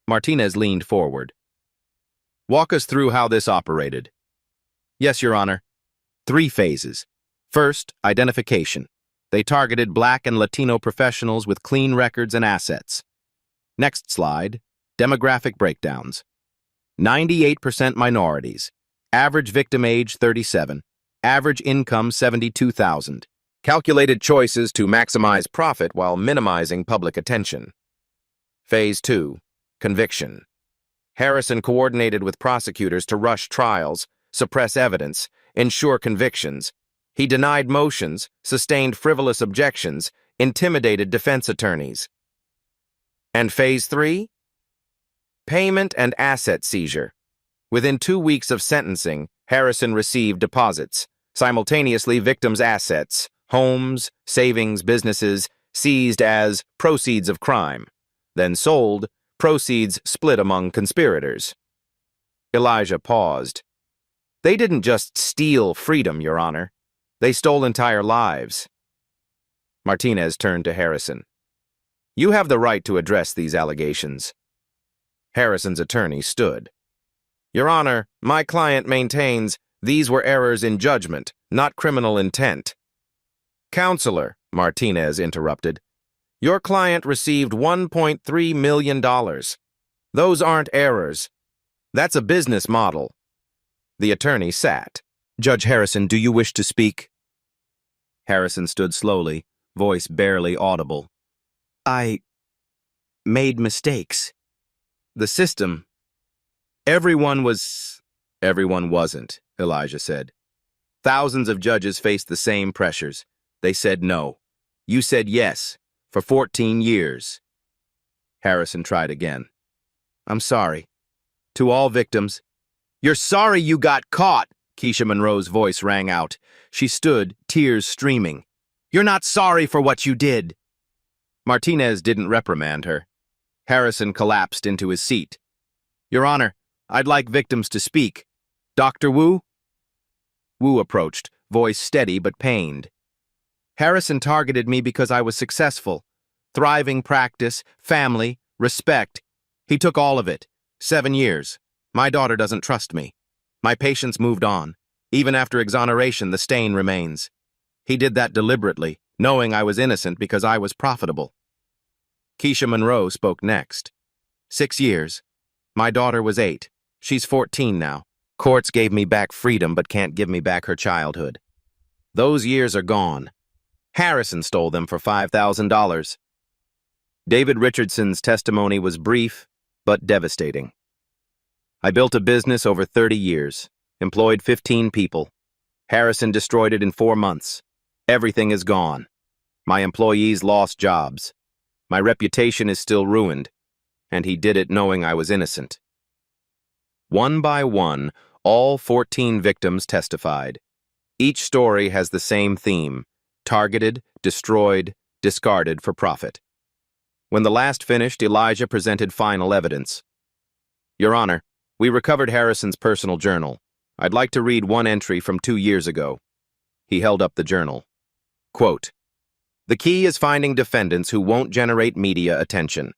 Martinez leaned forward. Walk us through how this operated. Yes, Your Honor. 3 phases. First, identification. They targeted Black and Latino professionals with clean records and assets. Next slide, demographic breakdowns. 98% minorities. Average victim age 37. Average income $72,000. Calculated choices to maximize profit while minimizing public attention. Phase 2, conviction. Harrison coordinated with prosecutors to rush trials, suppress evidence, ensure convictions. He denied motions, sustained frivolous objections, intimidated defense attorneys. And Phase 3? Payment and asset seizure. Within 2 weeks of sentencing, Harrison received deposits. Simultaneously, victims' assets, homes, savings, businesses, seized as proceeds of crime. Then sold, proceeds split among conspirators. Elijah paused. They didn't just steal freedom, Your Honor. They stole entire lives. Martinez turned to Harrison. You have the right to address these allegations. Harrison's attorney stood. Your Honor, my client maintains these were errors in judgment, not criminal intent. Counselor, Martinez interrupted, your client received $1.3 million. Those aren't errors. That's a business model. The attorney sat. Judge Harrison, do you wish to speak? Harrison stood slowly, voice barely audible. I made mistakes. The system. Everyone wasn't, Elijah said. Thousands of judges faced the same pressures. They said no. You said yes, for 14 years. Harrison tried again. I'm sorry. To all victims. You're sorry you got caught, Keisha Monroe's voice rang out. She stood, tears streaming. You're not sorry for what you did. Martinez didn't reprimand her. Harrison collapsed into his seat. Your Honor, I'd like victims to speak. Dr. Wu? Wu approached, voice steady but pained. Harrison targeted me because I was successful. Thriving practice, family, respect. He took all of it. 7 years. My daughter doesn't trust me. My patients moved on. Even after exoneration, the stain remains. He did that deliberately, knowing I was innocent because I was profitable. Keisha Monroe spoke next. 6 years. My daughter was 8. She's 14 now. Courts gave me back freedom but can't give me back her childhood. Those years are gone. Harrison stole them for $5,000. David Richardson's testimony was brief but devastating. I built a business over 30 years, employed 15 people. Harrison destroyed it in 4 months. Everything is gone. My employees lost jobs. My reputation is still ruined, and he did it knowing I was innocent. One by one, all 14 victims testified. Each story has the same theme: targeted, destroyed, discarded for profit. When the last finished, Elijah presented final evidence. Your Honor, we recovered Harrison's personal journal. I'd like to read one entry from 2 years ago. He held up the journal. Quote, the key is finding defendants who won't generate media attention.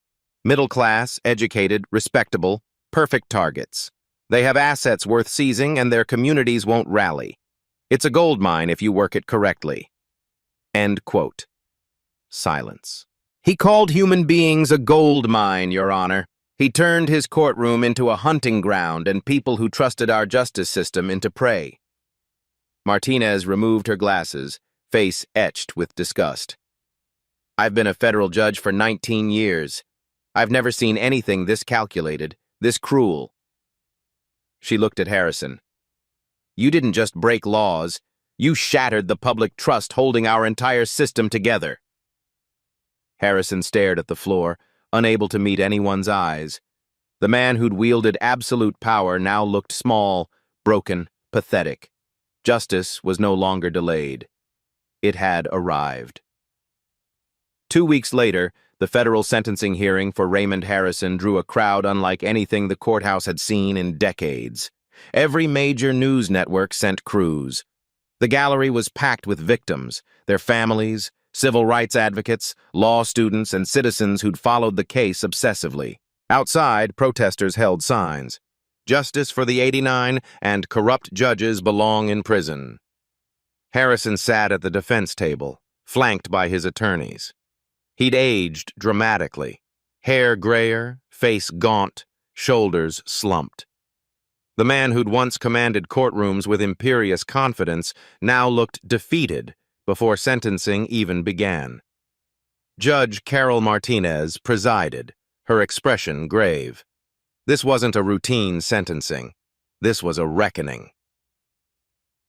Middle class, educated, respectable, perfect targets. They have assets worth seizing, and their communities won't rally. It's a gold mine if you work it correctly." End quote. Silence. "He called human beings a gold mine, Your Honor. He turned his courtroom into a hunting ground and people who trusted our justice system into prey." Martinez removed her glasses, face etched with disgust. "I've been a federal judge for 19 years. I've never seen anything this calculated, this cruel." She looked at Harrison. "You didn't just break laws. You shattered the public trust holding our entire system together." Harrison stared at the floor, unable to meet anyone's eyes. The man who'd wielded absolute power now looked small, broken, pathetic. Justice was no longer delayed. It had arrived. 2 weeks later, the federal sentencing hearing for Raymond Harrison drew a crowd unlike anything the courthouse had seen in decades. Every major news network sent crews. The gallery was packed with victims, their families, civil rights advocates, law students, and citizens who'd followed the case obsessively. Outside, protesters held signs. "Justice for the 89 and corrupt judges belong in prison." Harrison sat at the defense table, flanked by his attorneys. He'd aged dramatically. Hair grayer, face gaunt, shoulders slumped. The man who'd once commanded courtrooms with imperious confidence now looked defeated before sentencing even began. Judge Carol Martinez presided, her expression grave. This wasn't a routine sentencing. This was a reckoning.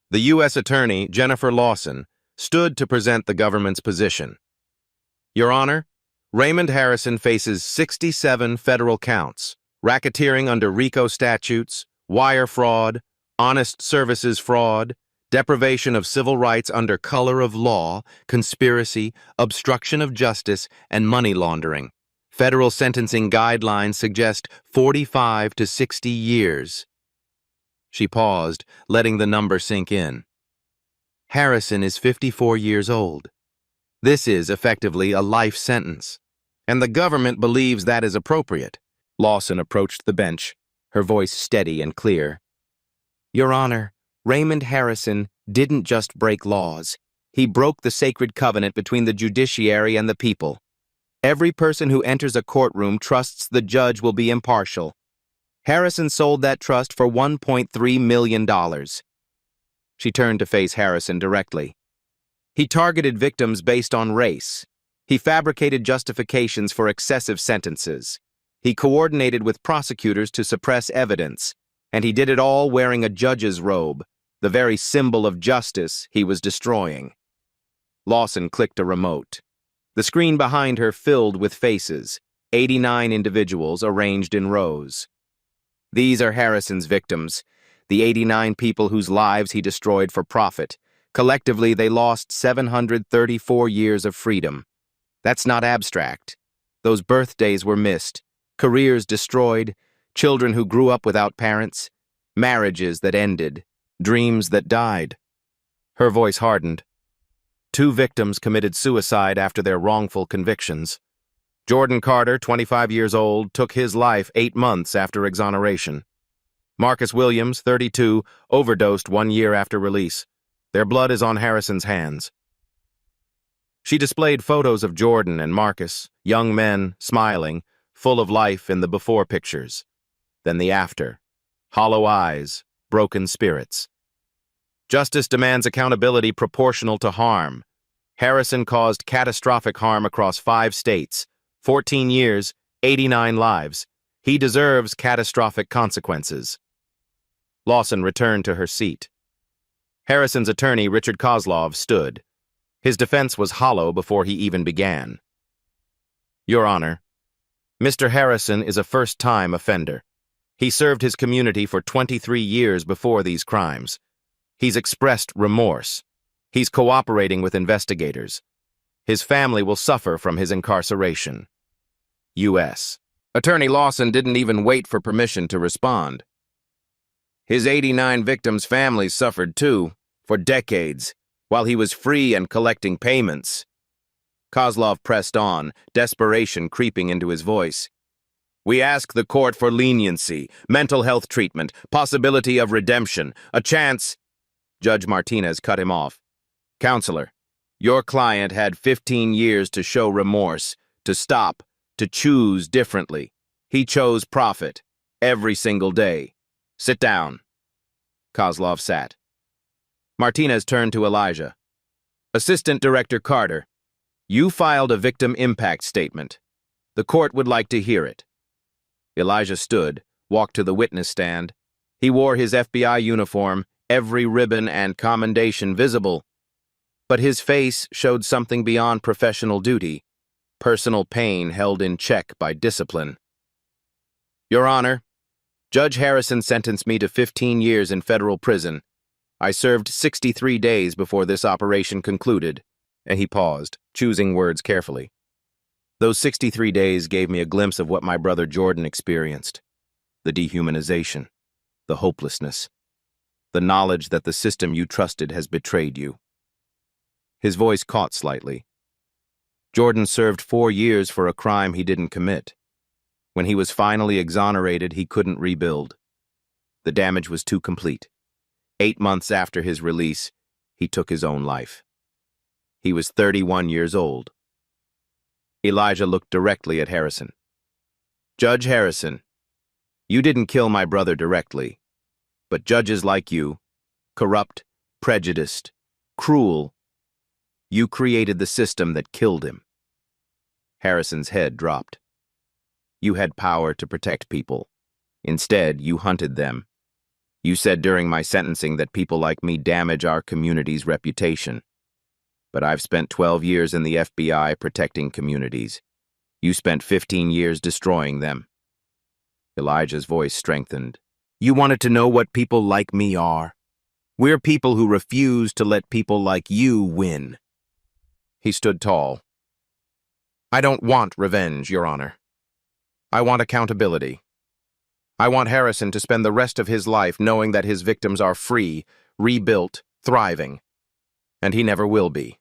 The U.S. Attorney, Jennifer Lawson, stood to present the government's position. "Your Honor, Raymond Harrison faces 67 federal counts, racketeering under RICO statutes, wire fraud, honest services fraud, deprivation of civil rights under color of law, conspiracy, obstruction of justice, and money laundering. Federal sentencing guidelines suggest 45 to 60 years. She paused, letting the number sink in. Harrison is 54 years old. This is effectively a life sentence, and the government believes that is appropriate. Lawson approached the bench, her voice steady and clear. "Your Honor, Raymond Harrison didn't just break laws. He broke the sacred covenant between the judiciary and the people. Every person who enters a courtroom trusts the judge will be impartial. Harrison sold that trust for $1.3 million. She turned to face Harrison directly. He targeted victims based on race. He fabricated justifications for excessive sentences. He coordinated with prosecutors to suppress evidence, and he did it all wearing a judge's robe, the very symbol of justice he was destroying." Lawson clicked a remote. The screen behind her filled with faces, 89 individuals arranged in rows. These are Harrison's victims, the 89 people whose lives he destroyed for profit. Collectively, they lost 734 years of freedom. That's not abstract. Those birthdays were missed, careers destroyed, children who grew up without parents, marriages that ended, dreams that died. Her voice hardened. 2 victims committed suicide after their wrongful convictions. Jordan Carter, 25 years old, took his life 8 months after exoneration. Marcus Williams, 32, overdosed 1 year after release. Their blood is on Harrison's hands. She displayed photos of Jordan and Marcus, young men, smiling, full of life in the before pictures. Then the after. Hollow eyes, broken spirits. Justice demands accountability proportional to harm. Harrison caused catastrophic harm across 5 states, 14 years, 89 lives. He deserves catastrophic consequences. Lawson returned to her seat. Harrison's attorney, Richard Kozlov, stood. His defense was hollow before he even began. Your Honor, Mr. Harrison is a first-time offender. He served his community for 23 years before these crimes. He's expressed remorse. He's cooperating with investigators. His family will suffer from his incarceration. U.S. Attorney Lawson didn't even wait for permission to respond. His 89 victims' families suffered too, for decades, while he was free and collecting payments. Kozlov pressed on, desperation creeping into his voice. We ask the court for leniency, mental health treatment, possibility of redemption, a chance. Judge Martinez cut him off. Counselor, your client had 15 years to show remorse, to stop, to choose differently. He chose profit, every single day. Sit down. Kozlov sat. Martinez turned to Elijah. Assistant Director Carter, you filed a victim impact statement. The court would like to hear it. Elijah stood, walked to the witness stand. He wore his FBI uniform, every ribbon and commendation visible. But his face showed something beyond professional duty, personal pain held in check by discipline. Your Honor, Judge Harrison sentenced me to 15 years in federal prison. I served 63 days before this operation concluded, and he paused, choosing words carefully. Those 63 days gave me a glimpse of what my brother Jordan experienced. The dehumanization, the hopelessness, the knowledge that the system you trusted has betrayed you. His voice caught slightly. Jordan served 4 years for a crime he didn't commit. When he was finally exonerated, he couldn't rebuild. The damage was too complete. 8 months after his release, he took his own life. He was 31 years old. Elijah looked directly at Harrison. Judge Harrison, you didn't kill my brother directly, but judges like you, corrupt, prejudiced, cruel, you created the system that killed him. Harrison's head dropped. You had power to protect people. Instead, you hunted them. You said during my sentencing that people like me damage our community's reputation. But I've spent 12 years in the FBI protecting communities. You spent 15 years destroying them. Elijah's voice strengthened. You wanted to know what people like me are? We're people who refuse to let people like you win. He stood tall. I don't want revenge, Your Honor. I want accountability. I want Harrison to spend the rest of his life knowing that his victims are free, rebuilt, thriving. And he never will be.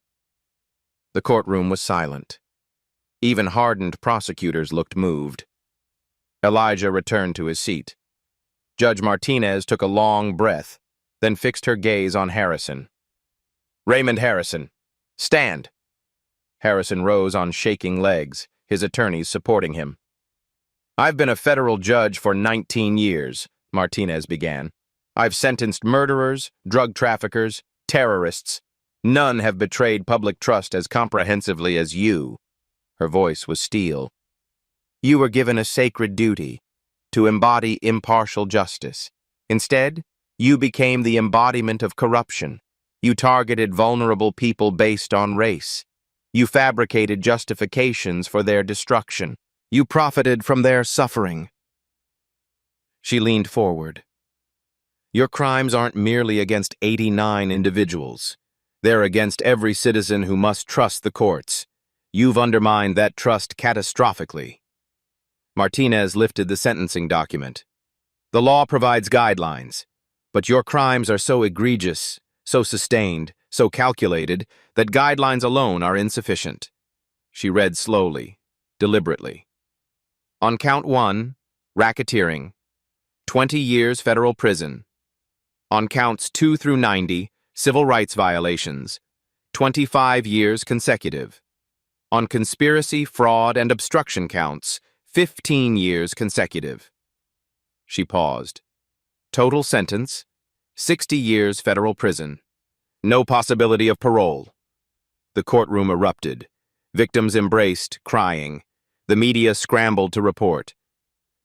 The courtroom was silent. Even hardened prosecutors looked moved. Elijah returned to his seat. Judge Martinez took a long breath, then fixed her gaze on Harrison. Raymond Harrison, stand. Harrison rose on shaking legs, his attorneys supporting him. I've been a federal judge for 19 years, Martinez began. I've sentenced murderers, drug traffickers, terrorists. None have betrayed public trust as comprehensively as you. Her voice was steel. You were given a sacred duty to embody impartial justice. Instead, you became the embodiment of corruption. You targeted vulnerable people based on race. You fabricated justifications for their destruction. You profited from their suffering. She leaned forward. Your crimes aren't merely against 89 individuals. They're against every citizen who must trust the courts. You've undermined that trust catastrophically. Martinez lifted the sentencing document. The law provides guidelines, but your crimes are so egregious, so sustained, so calculated, that guidelines alone are insufficient. She read slowly, deliberately. On count 1, racketeering, 20 years federal prison. On counts 2 through 90, civil rights violations, 25 years consecutive. On conspiracy, fraud, and obstruction counts, 15 years consecutive. She paused. Total sentence, 60 years federal prison. No possibility of parole. The courtroom erupted. Victims embraced, crying. The media scrambled to report.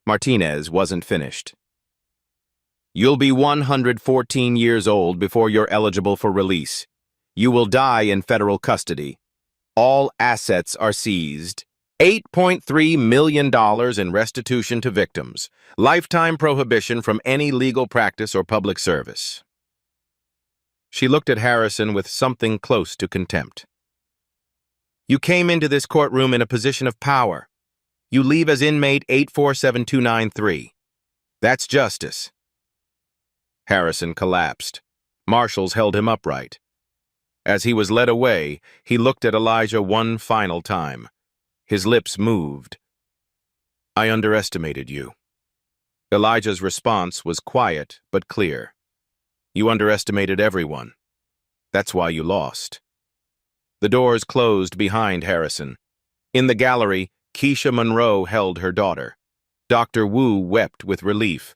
Martinez wasn't finished. You'll be 114 years old before you're eligible for release. You will die in federal custody. All assets are seized. $8.3 million in restitution to victims. Lifetime prohibition from any legal practice or public service. She looked at Harrison with something close to contempt. You came into this courtroom in a position of power. You leave as inmate 847293. That's justice. Harrison collapsed. Marshals held him upright. As he was led away, he looked at Elijah one final time. His lips moved. I underestimated you. Elijah's response was quiet but clear. You underestimated everyone. That's why you lost. The doors closed behind Harrison. In the gallery, Keisha Monroe held her daughter. Dr. Wu wept with relief.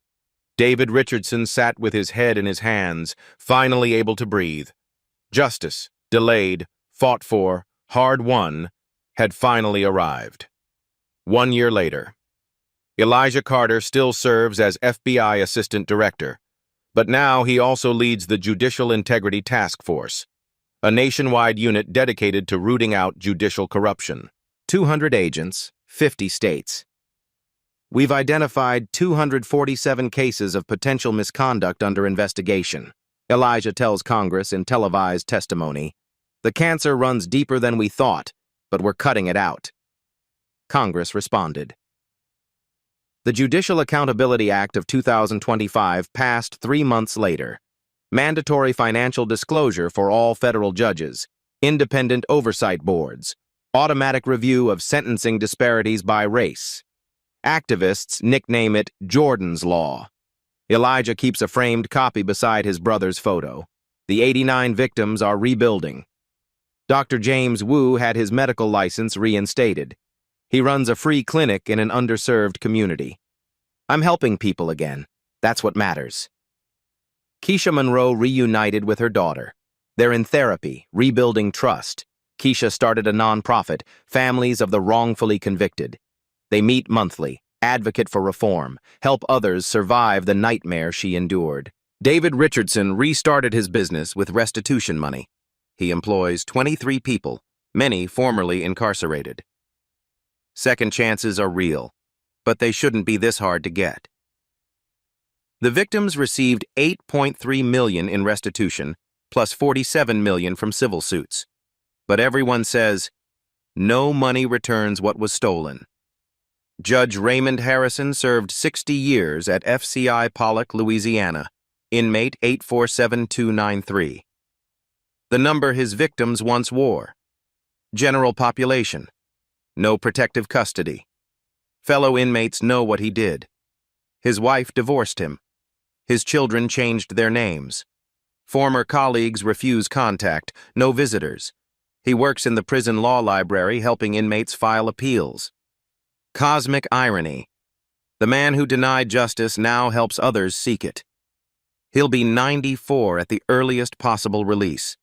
David Richardson sat with his head in his hands, finally able to breathe. Justice, delayed, fought for, hard won, had finally arrived. 1 year later. Elijah Carter still serves as FBI Assistant Director, but now he also leads the Judicial Integrity Task Force, a nationwide unit dedicated to rooting out judicial corruption. 200 agents, 50 states. We've identified 247 cases of potential misconduct under investigation. Elijah tells Congress in televised testimony, "The cancer runs deeper than we thought, but we're cutting it out." Congress responded. The Judicial Accountability Act of 2025 passed 3 months later. Mandatory financial disclosure for all federal judges, independent oversight boards, automatic review of sentencing disparities by race. Activists nickname it Jordan's Law. Elijah keeps a framed copy beside his brother's photo. The 89 victims are rebuilding. Dr. James Wu had his medical license reinstated. He runs a free clinic in an underserved community. I'm helping people again. That's what matters. Keisha Monroe reunited with her daughter. They're in therapy, rebuilding trust. Keisha started a nonprofit, Families of the Wrongfully Convicted. They meet monthly, advocate for reform, help others survive the nightmare she endured. David Richardson restarted his business with restitution money. He employs 23 people, many formerly incarcerated. Second chances are real, but they shouldn't be this hard to get. The victims received $8.3 million in restitution, plus $47 million from civil suits. But everyone says, no money returns what was stolen. Judge Raymond Harrison served 60 years at FCI Pollock, Louisiana, inmate 847293. The number his victims once wore. General population. No protective custody. Fellow inmates know what he did. His wife divorced him. His children changed their names. Former colleagues refuse contact, no visitors. He works in the prison law library helping inmates file appeals. Cosmic irony. The man who denied justice now helps others seek it. He'll be 94 at the earliest possible release.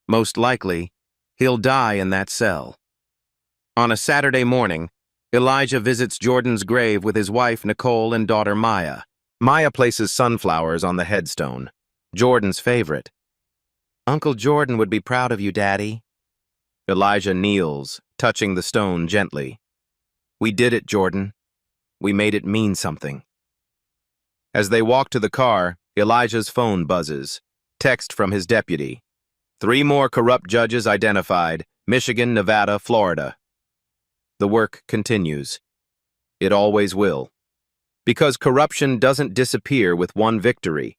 Most likely, he'll die in that cell. On a Saturday morning, Elijah visits Jordan's grave with his wife Nicole and daughter Maya. Maya places sunflowers on the headstone, Jordan's favorite. Uncle Jordan would be proud of you, Daddy. Elijah kneels, touching the stone gently. We did it, Jordan. We made it mean something. As they walk to the car, Elijah's phone buzzes. Text from his deputy. 3 more corrupt judges identified, Michigan, Nevada, Florida. The work continues. It always will. Because corruption doesn't disappear with one victory.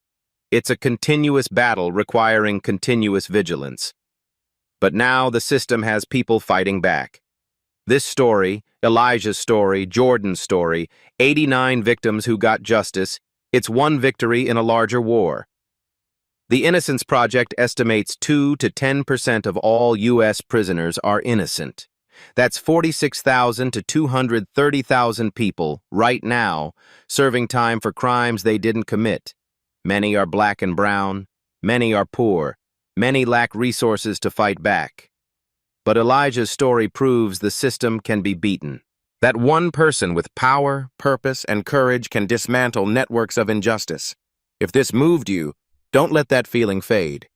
It's a continuous battle requiring continuous vigilance. But now the system has people fighting back. This story, Elijah's story, Jordan's story, 89 victims who got justice, it's one victory in a larger war. The Innocence Project estimates 2 to 10% of all U.S. prisoners are innocent. That's 46,000 to 230,000 people, right now, serving time for crimes they didn't commit. Many are black and brown, many are poor, many lack resources to fight back. But Elijah's story proves the system can be beaten. That one person with power, purpose, and courage can dismantle networks of injustice. If this moved you, don't let that feeling fade.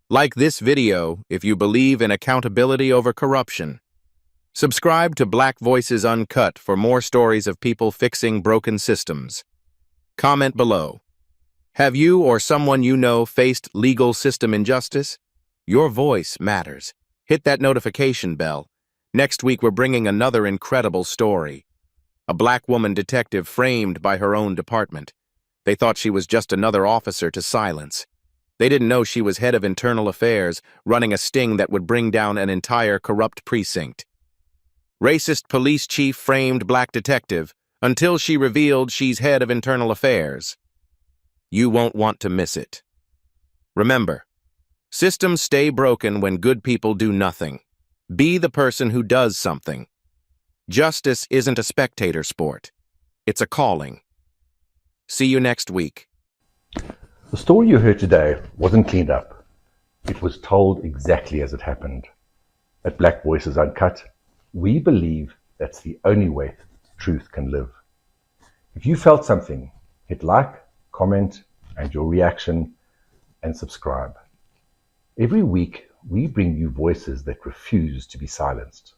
Like this video if you believe in accountability over corruption. Subscribe to Black Voices Uncut for more stories of people fixing broken systems. Comment below. Have you or someone you know faced legal system injustice? Your voice matters. Hit that notification bell. Next week we're bringing another incredible story. A black woman detective framed by her own department. They thought she was just another officer to silence. They didn't know she was head of internal affairs, running a sting that would bring down an entire corrupt precinct. Racist police chief framed black detective until she revealed she's head of internal affairs. You won't want to miss it. Remember, systems stay broken when good people do nothing. Be the person who does something. Justice isn't a spectator sport. It's a calling. See you next week. The story you heard today wasn't cleaned up. It was told exactly as it happened. At Black Voices Uncut, we believe that's the only way truth can live. If you felt something, hit like, comment, and your reaction, and subscribe. Every week, we bring you voices that refuse to be silenced.